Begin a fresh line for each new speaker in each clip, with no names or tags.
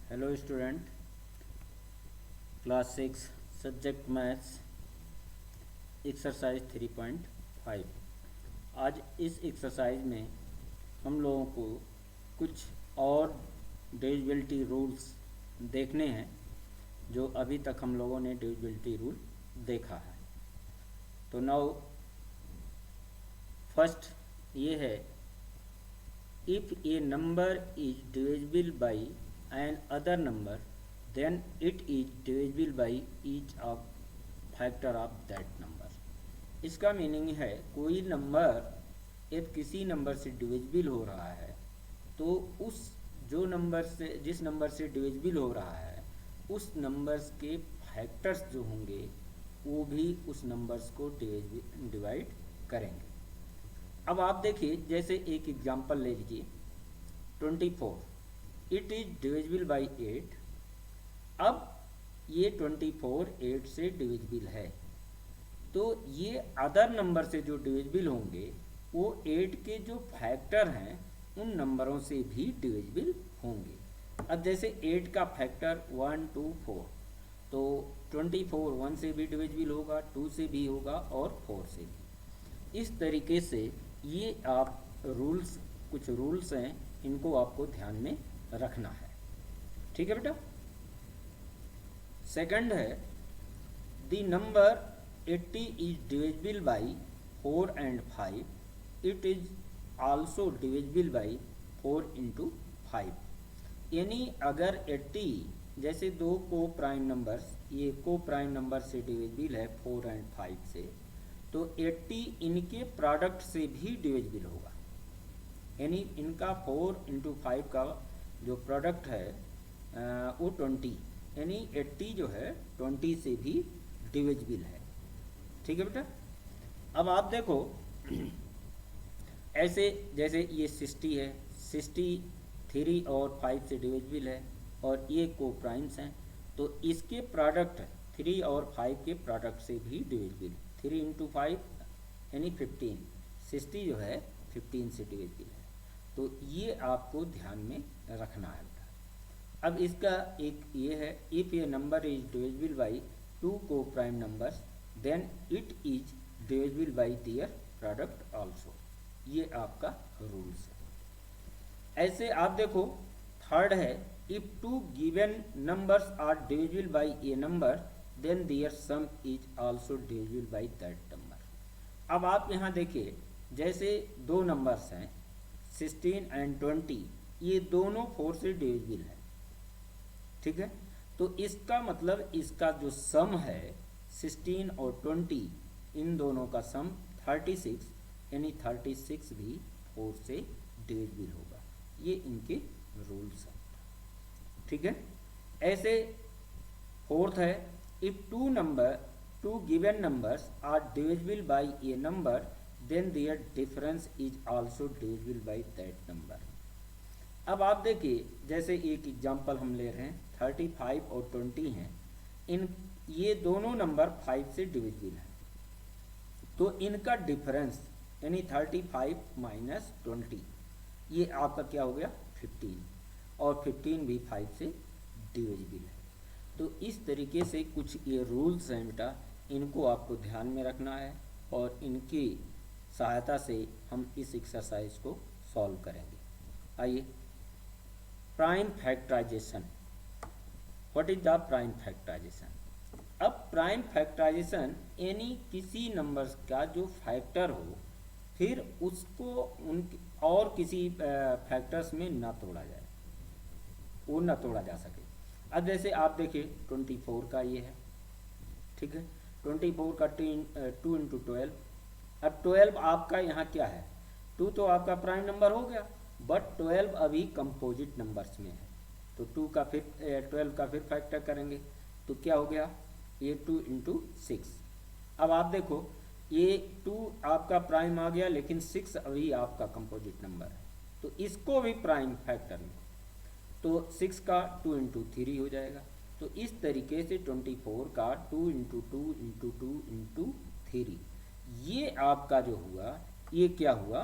Hello student, class 6 subject maths exercise 3.5। आज इस exercise में हम लोगों को कुछ और डिविजिबिलिटी रूल्स देखने हैं जो अभी तक हम लोगों ने डिविजिबिलिटी रूल देखा है। तो नाउ फर्स्ट ये है, if a number is divisible by another number then it is divisible by each of factor of that number। इसका मीनिंग है कोई नंबर यदि किसी नंबर से डिविजिबल हो रहा है तो उस जो नंबर से जिस नंबर से डिविजिबल हो रहा है उस नंबर्स के फैक्टर्स जो होंगे वो भी उस नंबर्स को डिवाइड करेंगे। अब आप देखिए, जैसे एक एग्जांपल ले लीजिए 24, इट इज डिविजिबल बाई 8। अब ये 24 8 से डिविजिबल है, तो ये अदर नंबर से जो डिविजिबल होंगे वो 8 के जो फैक्टर हैं उन नंबरों से भी डिविजिबल होंगे। अब जैसे 8 का फैक्टर 1 2 4, तो 24 1 से भी डिविजिबल होगा, 2 से भी होगा और 4 से भी। इस तरीके से ये आप रूल्स, कुछ रूल्स हैं, इनको आपको ध्यान में रखना है। ठीक है बेटा। सेकंड है, the number 80 is divisible by 4 and 5, it is also divisible by 4 into 5। यानी अगर 80 जैसे दो को प्राइम नंबर्स, ये को प्राइम नंबर से डिविजिबल है 4 and 5 से, तो 80 इनके प्रोडक्ट से भी डिविजिबल होगा। यानी इनका 4 into 5 का जो प्रोडक्ट है वो 20, यानी 80 जो है 20 से भी डिविजिबल है। ठीक है बेटा। अब आप देखो ऐसे जैसे ये 60 है, 60 3 और 5 से डिविजिबल है और ये को प्राइम्स हैं, तो इसके प्रोडक्ट 3 और 5 के प्रोडक्ट से भी डिविजिबल। 3 into 5 यानी 15, 60 जो है 15 से डिविजिबल है। तो ये आपको ध्यान में रखना है। अब इसका एक ये है, if a number is divisible by 2 को prime numbers then it is divisible by their product also. ये आपका रूल्स है। ऐसे आप देखो थर्ड है, if 2 given numbers are divisible by a number then their sum is also divisible by that number. अब आप यहाँ देखिए, जैसे दो नंबर्स हैं 16 and 20, ये दोनों 4 से डिविजिबल है। ठीक है, तो इसका मतलब इसका जो सम है 16 और 20, इन दोनों का सम 36, यानी 36 भी 4 से डिविजिबल होगा। ये इनके रूल्स हैं। ठीक है। ऐसे फोर्थ है, if two given numbers are divisible by a number then their difference is also divisible by that number. अब आप देखिए, जैसे एक एग्जांपल हम ले रहे हैं 35 और 20 हैं, इन ये दोनों नंबर 5 से डिविजिबल हैं, तो इनका डिफरेंस यानी 35 माइनस 20, ये आपका क्या हो गया 15, और 15 भी 5 से डिविजिबल है। तो इस तरीके से कुछ ये रूल्स हैं बेटा, इनको आपको ध्यान में रखना है और इनकी सहायता से हम इस एक्सरसाइज को सॉल्व करेंगे। आइए, prime factorization. What is the prime factorization? अब प्राइम फैक्टराइजेशन यानी किसी नंबर्स का जो फैक्टर हो फिर उसको उन और किसी फैक्टर्स में ना तोड़ा जाए, वो ना तोड़ा जा सके। अब जैसे आप देखिए 24 का ये है। ठीक है, 24 का 2 into 12। अब 12 आपका यहाँ क्या है, 2 तो आपका प्राइम नंबर हो गया, बट 12 अभी कंपोजिट नंबर्स में है, तो 12 का फिर फैक्टर करेंगे तो क्या हो गया, ये 2 into 6। अब आप देखो ये 2 आपका प्राइम आ गया, लेकिन 6 अभी आपका कंपोजिट नंबर है, तो इसको भी प्राइम फैक्टर में, तो 6 का 2 into 3 हो जाएगा। तो इस तरीके से 24 का 2 into 2 into 2 into 3, ये आपका जो हुआ ये क्या हुआ,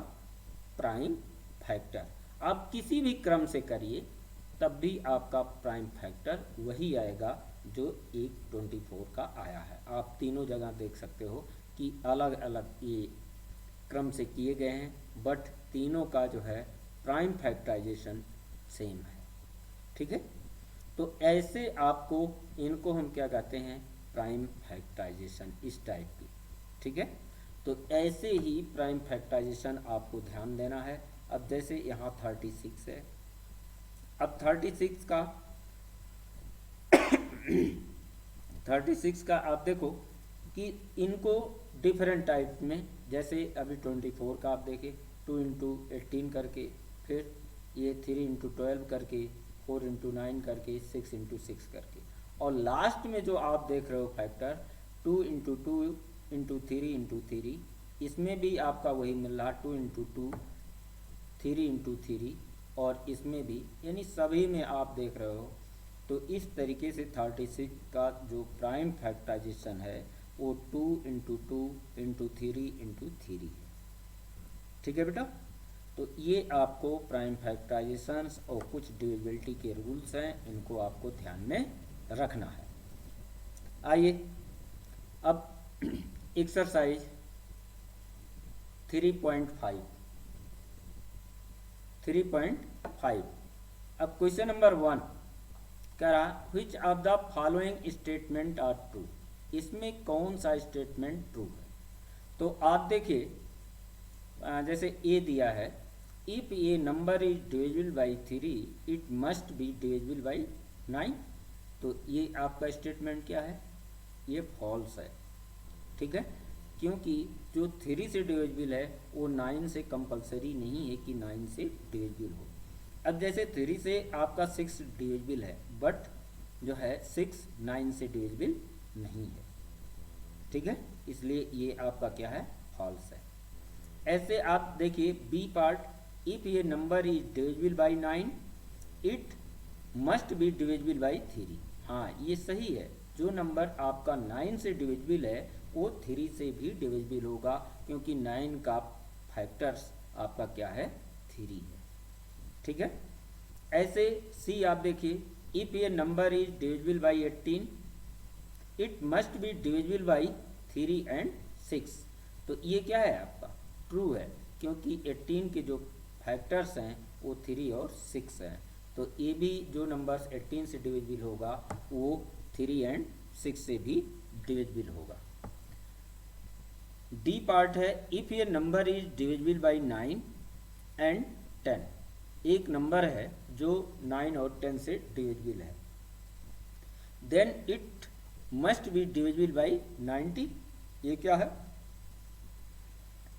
प्राइम फैक्टर। आप किसी भी क्रम से करिए, तब भी आपका प्राइम फैक्टर वही आएगा जो एक 24 का आया है। आप तीनों जगह देख सकते हो कि अलग अलग ये क्रम से किए गए हैं, बट तीनों का जो है प्राइम फैक्टराइजेशन सेम है। ठीक है, तो ऐसे आपको इनको हम क्या कहते हैं, प्राइम फैक्टराइजेशन, इस टाइप की। ठीक है, तो ऐसे ही प्राइम फैक्टराइजेशन आपको ध्यान देना है। अब जैसे यहाँ 36 है, अब 36 का आप देखो कि इनको डिफरेंट टाइप में, जैसे अभी 24 का आप देखें 2 इंटू 18 करके, फिर ये 3 इंटू 12 करके, 4 इंटू 9 करके, 6 इंटू 6 करके, और लास्ट में जो आप देख रहे हो फैक्टर 2 इंटू 2 इंटू 3 इंटू 3, इसमें भी आपका वही मिल रहा 2 इंटू 2, 3 इंटू 3, और इसमें भी, यानी सभी में आप देख रहे हो। तो इस तरीके से 36 का जो प्राइम फैक्टराइजेशन है वो 2 इंटू 2 इंटू 3 इंटू 3 है। ठीक है बेटा, तो ये आपको प्राइम फैक्टराइजेशंस और कुछ डिविजिबिलिटी के रूल्स हैं, इनको आपको ध्यान में रखना है। आइए अब एक्सरसाइज 3.5 अब क्वेश्चन नंबर 1 कह रहा which of the following statement are true, इसमें कौन सा स्टेटमेंट ट्रू है। तो आप देखिए, जैसे ए दिया है, if A number is divisible by 3 it must be divisible by 9, तो ये आपका स्टेटमेंट क्या है, ये फॉल्स है। ठीक है, क्योंकि जो 3 से डिविजिबल है वो 9 से कंपलसरी नहीं है कि 9 से डिविजिबल हो। अब जैसे 3 से आपका 6 डिविजिबल है, बट जो है 6 9 से डिविजिबल नहीं है। ठीक है, इसलिए ये आपका क्या है, फॉल्स है। ऐसे आप देखिए बी पार्ट, इफ ये number is divisible by 9 it must be divisible by 3। हाँ, ये सही है, जो नंबर आपका 9 से डिविजिबल है वो 3 से भी डिविजिबल होगा, क्योंकि 9 का फैक्टर्स आपका क्या है, 3 है। ठीक है, ऐसे सी आप देखिए, इफ ये number is divisible by 18 it must be divisible by 3 and 6, तो ये क्या है आपका, ट्रू है, क्योंकि 18 के जो फैक्टर्स हैं वो 3 और 6 हैं। तो ये भी जो नंबर्स 18 से डिविजिबल होगा वो 3 एंड 6 से भी डिविजिबल होगा। डी पार्ट है, इफ ये number is divisible by 9 and 10, एक नंबर है जो 9 और 10 से डिविजिबल है, then it must be divisible by 90, ये क्या है,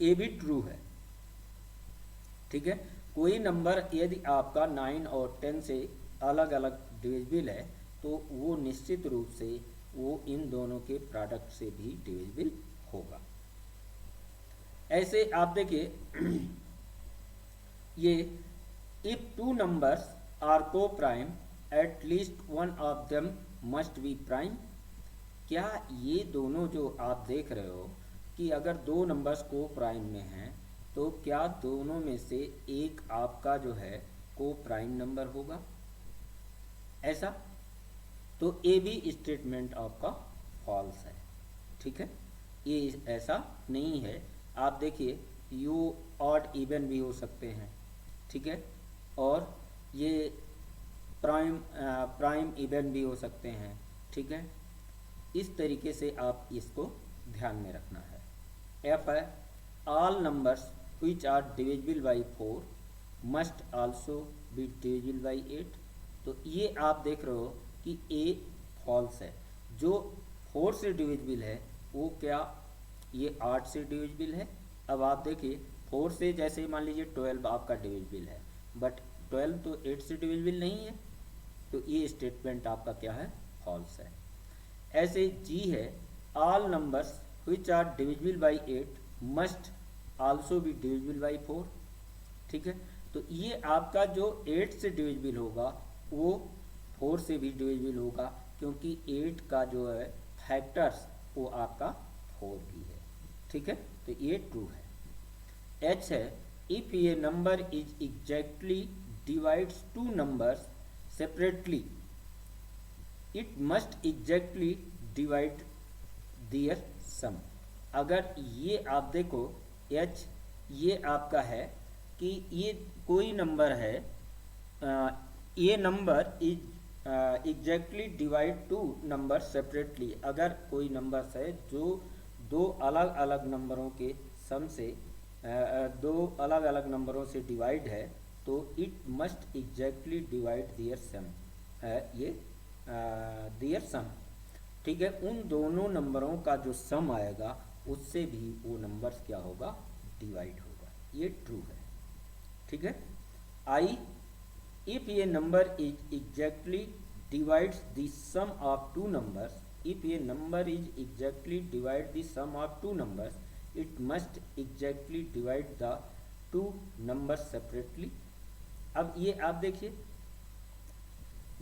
ये भी ट्रू है। ठीक है, कोई नंबर यदि आपका 9 और 10 से अलग अलग डिविजिबल है तो वो निश्चित रूप से वो इन दोनों के प्रोडक्ट से भी डिविजिबल होगा। ऐसे आप देखिए ये इफ 2 नंबर्स आर को prime at least one of them must be prime, क्या ये दोनों जो आप देख रहे हो कि अगर 2 नंबर्स को प्राइम में हैं तो क्या दोनों में से एक आपका जो है को प्राइम नंबर होगा, ऐसा, तो ये भी स्टेटमेंट आपका फॉल्स है। ठीक है, ये ऐसा नहीं है। आप देखिए यू ऑड इवन भी हो सकते हैं, ठीक है, और ये प्राइम इवन भी हो सकते हैं। ठीक है, इस तरीके से आप इसको ध्यान में रखना है। एफ है, all numbers which are divisible by 4 must also be divisible by 8, तो ये आप देख रहे हो कि ए फॉल्स है, जो 4 से डिविजिबल है वो क्या ये 8 से डिविजिबल है। अब आप देखिए 4 से जैसे मान लीजिए 12 आपका डिविजिबल है, बट 12 तो 8 से डिविजिबल नहीं है, तो ये स्टेटमेंट आपका क्या है, फॉल्स है। ऐसे जी है, all numbers which are divisible by 8 must also be divisible by 4। ठीक है, तो ये आपका जो 8 से डिविजिबल होगा वो 4 से भी डिविजिबल होगा, क्योंकि 8 का जो है फैक्टर्स वो आपका 4 भी है। ठीक है, तो ये ट्रू है। एच है, इफ ये number is exactly divides 2 numbers separately it must exactly divide their sum. अगर ये आप देखो h ये आपका है कि ये कोई नंबर है, ये number is exactly divide two number separately. अगर कोई नंबर्स है जो दो अलग अलग नंबरों के सम से दो अलग अलग नंबरों से डिवाइड है तो it must exactly divide their सम, ये दियर सम, ठीक है। उन दोनों नंबरों का जो सम आएगा उससे भी वो नंबर्स क्या होगा, डिवाइड होगा। ये ट्रू है, ठीक है। आई इफ ये number is exactly divides the sum of two numbers, if ये number is exactly divide the sum of two numbers it must exactly divide the two number separately. अब ये आप देखिए,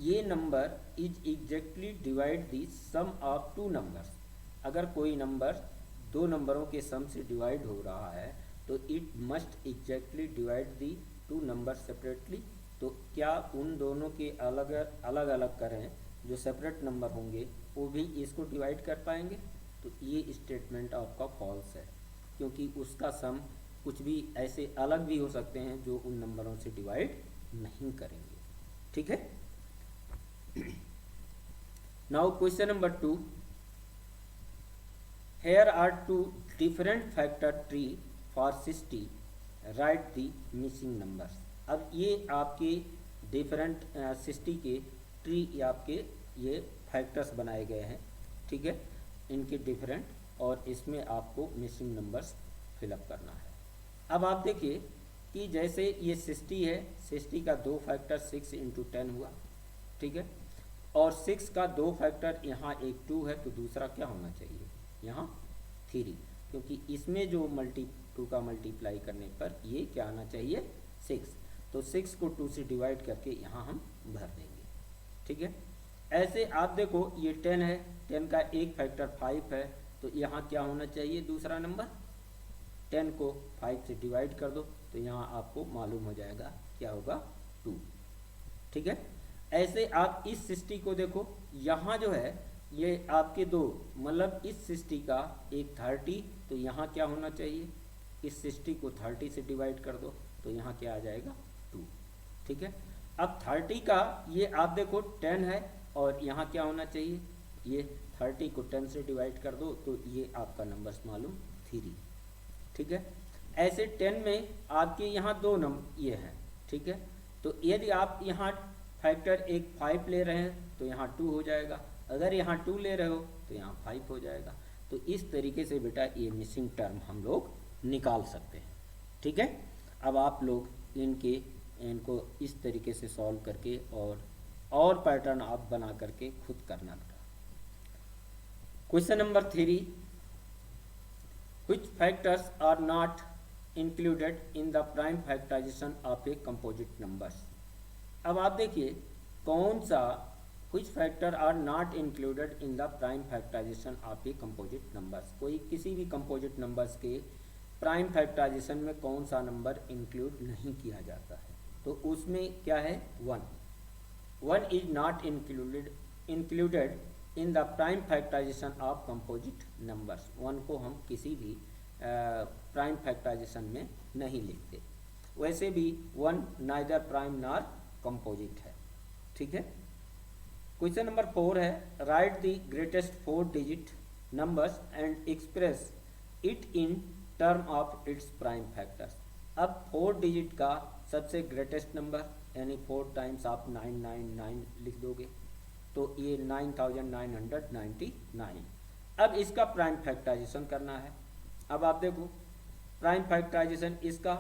ये number is exactly divide the sum of two numbers. अगर कोई number दो नंबरों के सम से डिवाइड हो रहा है तो it must exactly divide the two number separately. तो क्या उन दोनों के अलग अलग करें जो सेपरेट नंबर होंगे वो भी इसको डिवाइड कर पाएंगे? तो ये स्टेटमेंट आपका फॉल्स है, क्योंकि उसका सम कुछ भी ऐसे अलग भी हो सकते हैं जो उन नंबरों से डिवाइड नहीं करेंगे, ठीक है। Now question number 2, here are two different factor tree for 60, write the missing numbers। अब ये आपके डिफरेंट 60 के ट्री आपके ये फैक्टर्स बनाए गए हैं, ठीक है, इनके डिफरेंट, और इसमें आपको मिसिंग नंबर्स फिलअप करना है। अब आप देखिए कि जैसे ये 60 है, 60 का दो फैक्टर 6 × 10 हुआ, ठीक है, और 6 का दो फैक्टर यहाँ एक 2 है तो दूसरा क्या होना चाहिए, यहाँ 3, क्योंकि इसमें जो 2 का मल्टीप्लाई करने पर ये क्या आना चाहिए 6, तो 6 को 2 से डिवाइड करके यहाँ हम भर देंगे, ठीक है। ऐसे आप देखो ये 10 है, 10 का एक फैक्टर 5 है तो यहाँ क्या होना चाहिए दूसरा नंबर, 10 को 5 से डिवाइड कर दो तो यहाँ आपको मालूम हो जाएगा क्या होगा 2, ठीक है। ऐसे आप इस 60 को देखो, यहाँ जो है ये आपके दो, मतलब इस 60 का एक 30 तो यहाँ क्या होना चाहिए, इस 60 को 30 से डिवाइड कर दो तो यहाँ क्या आ जाएगा 2, ठीक है। अब 30 का ये आप देखो 10 है और यहाँ क्या होना चाहिए, ये 30 को 10 से डिवाइड कर दो तो ये आपका नंबर्स मालूम 3, ठीक है। ऐसे 10 में आपके यहाँ दो नंबर ये हैं, ठीक है, तो यदि आप यहाँ फैक्टर एक 5 ले रहे हैं तो यहाँ 2 हो जाएगा, अगर यहाँ 2 ले रहे हो तो यहाँ 5 हो जाएगा। तो इस तरीके से बेटा ये मिसिंग टर्म हम लोग निकाल सकते हैं, ठीक है। अब आप लोग इनको इस तरीके से सॉल्व करके और पैटर्न आप बना करके खुद करना बेटा। Question number 3, which factors are not included in the prime factorization of a composite numbers। अब आप देखिए कौन सा which factor are not included in the prime factorization of a composite numbers। कोई किसी भी composite numbers के प्राइम फैक्टराइजेशन में कौन सा नंबर इंक्लूड नहीं किया जाता है, तो उसमें क्या है 1 is not included in the prime factorization of composite numbers. 1 को हम किसी भी प्राइम फैक्टराइजेशन में नहीं लिखते, वैसे भी 1 नाइदर प्राइम नॉर कंपोजिट है, ठीक है। क्वेश्चन नंबर 4 है, right the greatest 4 digit numbers and express it in term of its prime factors. अब 4 डिजिट का सबसे ग्रेटेस्ट नंबर यानी 4 टाइम्स आप 999 लिख दोगे तो ये 9999। अब इसका प्राइम फैक्टराइजेशन करना है। अब आप देखो प्राइम फैक्टराइजेशन इसका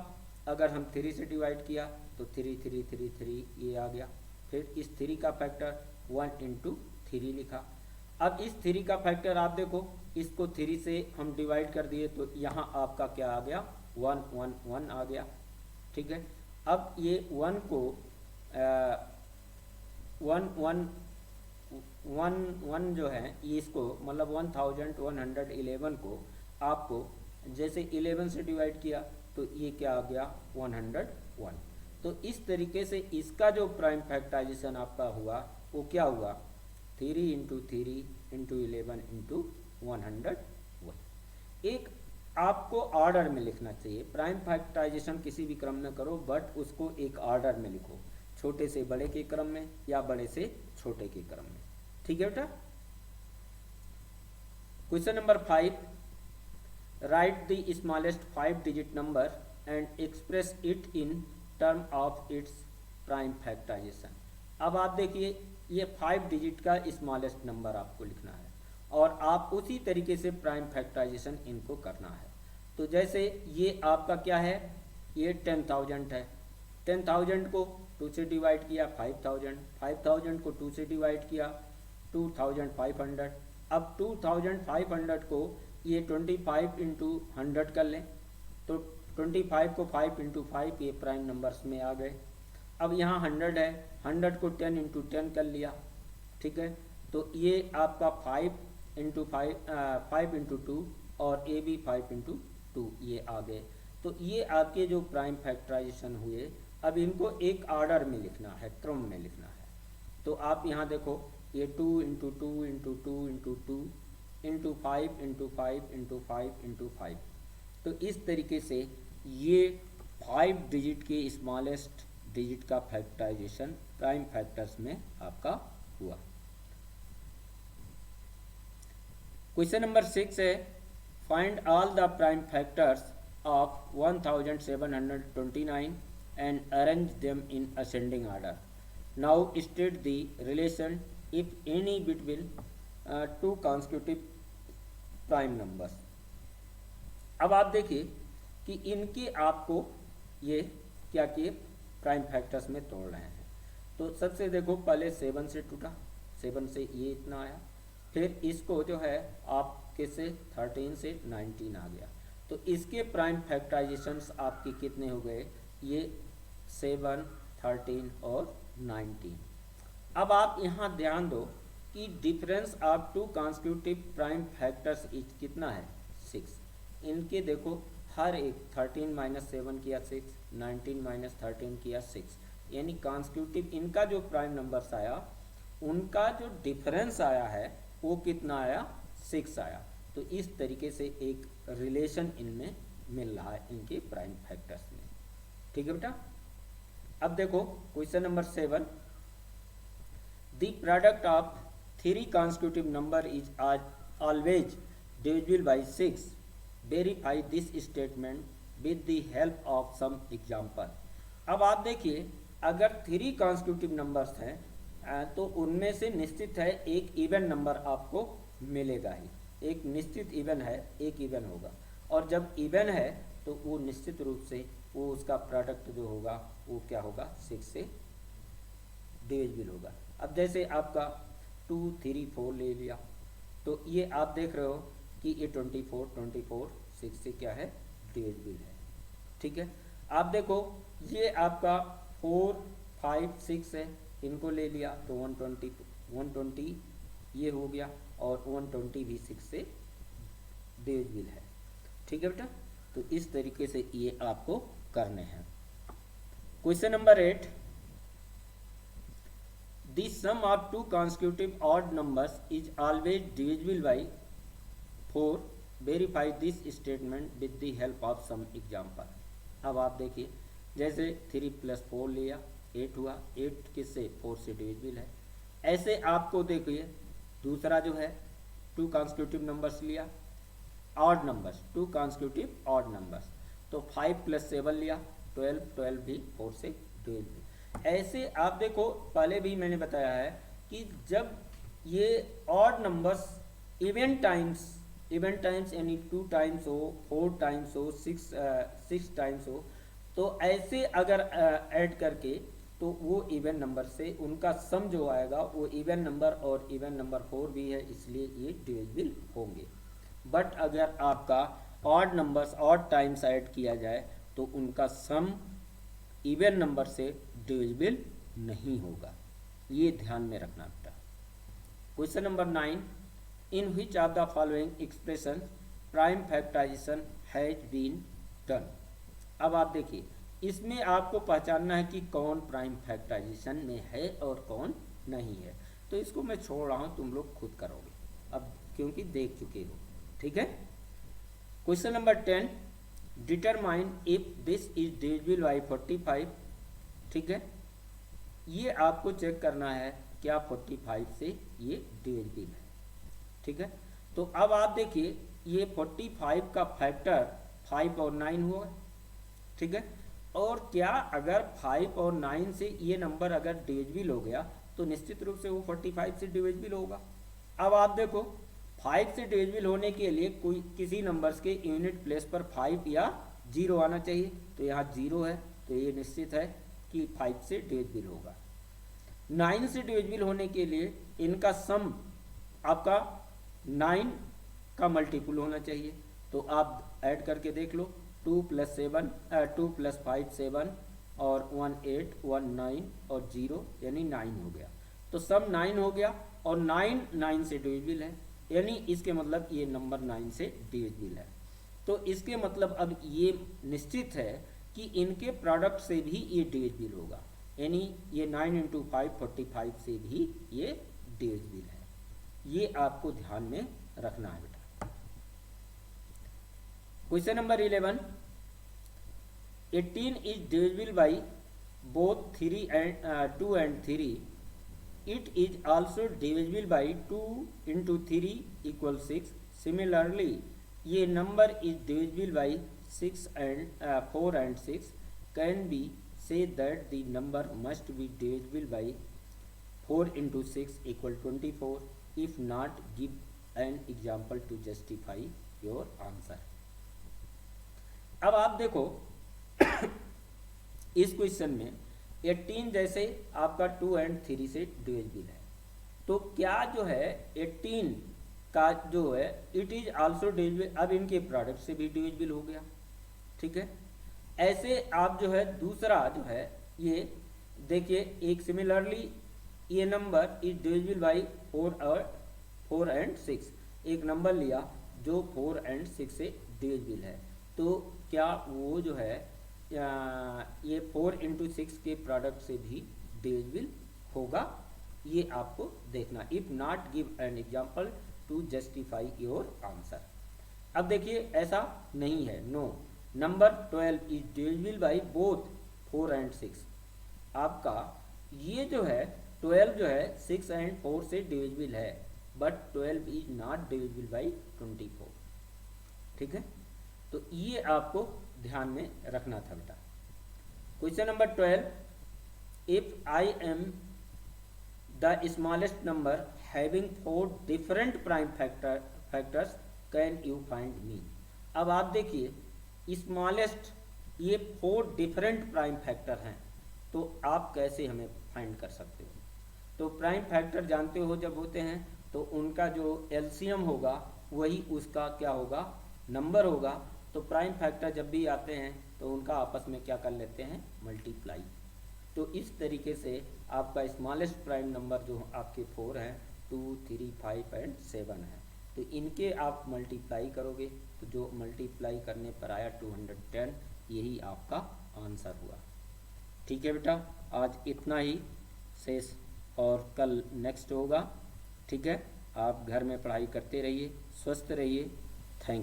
अगर हम 3 से डिवाइड किया तो 3 3 3 3 ये आ गया, फिर इस 3 का फैक्टर 1 × 3 लिखा। अब इस 3 का फैक्टर आप देखो, इसको 3 से हम डिवाइड कर दिए तो यहाँ आपका क्या आ गया 1 1 1 आ गया, ठीक है। अब ये 1 को 1 जो है ये इसको मतलब 1111 को आपको जैसे 11 से डिवाइड किया तो ये क्या आ गया 101। तो इस तरीके से इसका जो प्राइम फैक्टराइजेशन आपका हुआ वो क्या हुआ, 3 इंटू 3 इंटू 11 इंटू 101। एक आपको ऑर्डर में लिखना चाहिए, प्राइम फैक्टराइजेशन किसी भी क्रम में करो बट उसको एक ऑर्डर में लिखो, छोटे से बड़े के क्रम में या बड़े से छोटे के क्रम में। ठीक है बेटा। Question number 5, write the smallest 5 digit number and express it in term of its prime factorization. अब आप देखिए ये 5 डिजिट का स्मॉलेस्ट नंबर आपको लिखना है और आप उसी तरीके से प्राइम फैक्टराइजेशन इनको करना है। तो जैसे ये आपका क्या है, ये 10,000 है, 10,000 को 2 से डिवाइड किया 5,000, 5,000 को 2 से डिवाइड किया 2,500। अब 2,500 को ये 25 इंटू 100 कर लें तो 25 को 5 इंटू 5 ये प्राइम नंबर्स में आ गए। अब यहाँ 100 है, 100 को 10 इंटू 10 कर लिया। ठीक है, तो ये आपका 5 इंटू 5 इंटू 2 और ये भी 5 इंटू 2 ये आ गए। तो ये आपके जो प्राइम फैक्टराइजेशन हुए, अब इनको एक ऑर्डर में लिखना है, क्रम में लिखना है। तो आप यहाँ देखो ये 2 into 2 into 2 into 2 into 5 into 5 into 5 into 5। तो इस तरीके से ये 5 डिजिट के स्मॉलेस्ट डिजिट का फैक्टराइजेशन प्राइम फैक्टर्स में आपका हुआ। क्वेश्चन नंबर 6 है, find all the prime factors of 1729 and arrange them in ascending order. Now state the relation if any between two consecutive prime numbers. अब आप देखिए कि इनके आपको ये क्या किए, प्राइम फैक्टर्स में तोड़ रहे हैं। तो सबसे देखो पहले 7 से टूटा, 7 से ये इतना आया, फिर इसको जो है आपके से 13 से 19 आ गया। तो इसके प्राइम फैक्टराइजेशंस आपके कितने हो गए, ये 7, 13 और 19। अब आप यहाँ ध्यान दो कि difference of 2 constitutive prime factors कितना है, 6। इनके देखो हर एक 13 माइनस 7 किया 6, 19 माइनस 13 किया 6, यानी कॉन्स्टिट्यूटिव इनका जो प्राइम नंबर्स आया उनका जो डिफरेंस आया है वो कितना आया, 6 आया। तो इस तरीके से एक रिलेशन इनमें मिल रहा है इनके प्राइम फैक्टर्स में। ठीक है बेटा। अब देखो question number 7, the product of 3 constitutive number is always divisible by 6। Verify this statement with the help of some example. अब आप देखिए अगर 3 कॉन्स्टिट्यूटिव नंबर्स हैं तो उनमें से निश्चित है एक इवन नंबर आपको मिलेगा ही, एक निश्चित इवन है, एक इवन होगा। और जब इवन है तो वो निश्चित रूप से वो उसका प्रोडक्ट जो होगा वो क्या होगा, 6 से डिविजिबल होगा। अब जैसे आपका 2, 3, 4 ले लिया तो ये आप देख रहे हो कि ये 24 6 से क्या है, डिविजिबल है। ठीक है। आप देखो ये आपका 4, 5, 6 है, इनको ले लिया तो 120 ये हो गया और 120 भी 6 से डिविजिबल है। ठीक है बेटा। तो इस तरीके से ये आपको करने हैं। Question number 8, the sum of 2 consecutive odd numbers is always divisible by 4. Verify this statement with the help of some example. अब आप देखिए जैसे 3 + 4 लिया 8 हुआ, 8 किससे, 4 से डिविजिबल है। ऐसे आपको देखिए दूसरा जो है 2 consecutive नंबर्स लिया, odd numbers, 2 consecutive odd numbers, तो 5 + 7 लिया 12, 12 भी 4 से डिविजिबल। ऐसे आप देखो पहले भी मैंने बताया है कि जब ये ऑड नंबर्स इवन टाइम्स यानी 2 टाइम्स हो, 4 टाइम्स हो, 6 टाइम्स हो, तो ऐसे अगर ऐड करके तो वो इवन नंबर से उनका सम जो आएगा वो इवन नंबर और इवन नंबर 4 भी है, इसलिए ये डिविजिबल होंगे। बट अगर आपका odd numbers odd times add किया जाए तो उनका सम इवन नंबर से डिविजिबल नहीं होगा, ये ध्यान में रखना बेटा। Question number 9, in which of the following expression prime factorization has been done. अब आप देखिए इसमें आपको पहचानना है कि कौन प्राइम फैक्टराइजेशन में है और कौन नहीं है। तो इसको मैं छोड़ रहा हूँ, तुम लोग खुद करोगे अब, क्योंकि देख चुके हो। ठीक है। Question number 10, determine if this is divisible by 45। ठीक है, ये आपको चेक करना है क्या 45 से ये डिविजिबल है। ठीक है, तो अब आप देखिए ये 45 का फैक्टर 5 और 9 हुआ। ठीक है, और क्या अगर 5 और 9 से ये नंबर अगर डिविजिबल हो गया तो निश्चित रूप से वो 45 से डिविजिबल होगा। अब आप देखो 5 से डिविजिबल होने के लिए कोई किसी नंबर्स के यूनिट प्लेस पर 5 या 0 आना चाहिए, तो यहाँ 0 है, तो ये निश्चित है कि 5 से डिविजिबल होगा। 9 से डिविजिबल होने के लिए इनका सम आपका 9 का मल्टीपल होना चाहिए, तो आप ऐड करके देख लो, 2 + 7 2 + 5 7 और 1 8 1 9 और 0 यानी 9 हो गया। तो सम 9 हो गया और 9 9 से डिविजिबल है, यानी इसके मतलब ये नंबर 9 से डिविजिबल है। तो इसके मतलब अब ये निश्चित है कि इनके प्रोडक्ट से भी ये डिविजिबल होगा, यानी ये 9 × 5 45 से भी ये डिविजिबल है। ये आपको ध्यान में रखना है बेटा। Question number 11, 18 is divisible by both 2 and 3. It is also divisible by 2 × 3 = 6. Similarly, ये number is divisible by 4 and 6. Can be say that the number must be divisible by 4 × 6 = 24. If not, give an example to justify your answer. अब आप देखो इस question में 18 जैसे आपका 2 and 3 से divisible है, तो क्या जो है 18 का जो है इट इज आल्सो डिविजिबल, अब इनके प्रोडक्ट से भी डिविजिबल हो गया। ठीक है, ऐसे आप जो है दूसरा जो है ये देखिए, एक सिमिलरली ये number is divisible by 4 and 6, एक नंबर लिया जो 4 and 6 से डिविजिबल है, तो क्या वो जो है ये 4 × 6 के प्रोडक्ट से भी डिविजिबल होगा, ये आपको देखना। If not, give an example to justify your answer. अब देखिए ऐसा नहीं है, no, number 12 is divisible by both 4 and 6। आपका ये जो है 12 जो है 6 and 4 से डिविजिबल है, but 12 is not divisible by 24। ठीक है, तो ये आपको ध्यान में रखना था बेटा। Question number 12, if I am the smallest number having 4 different prime factors can you find me. अब आप देखिए स्मॉलेस्ट ये 4 डिफरेंट प्राइम फैक्टर हैं, तो आप कैसे हमें फाइंड कर सकते हो। तो प्राइम फैक्टर जानते हो जब होते हैं तो उनका जो एलसीएम होगा वही उसका क्या होगा, नंबर होगा। तो प्राइम फैक्टर जब भी आते हैं तो उनका आपस में क्या कर लेते हैं, मल्टीप्लाई। तो इस तरीके से आपका स्मॉलेस्ट प्राइम नंबर जो आपके 4 हैं, 2 3 5 and 7 है, तो इनके आप मल्टीप्लाई करोगे तो जो मल्टीप्लाई करने पर आया 210, यही आपका आंसर हुआ। ठीक है बेटा, आज इतना ही शेष, और कल नेक्स्ट होगा। ठीक है, आप घर में पढ़ाई करते रहिए, स्वस्थ रहिए। Thank you.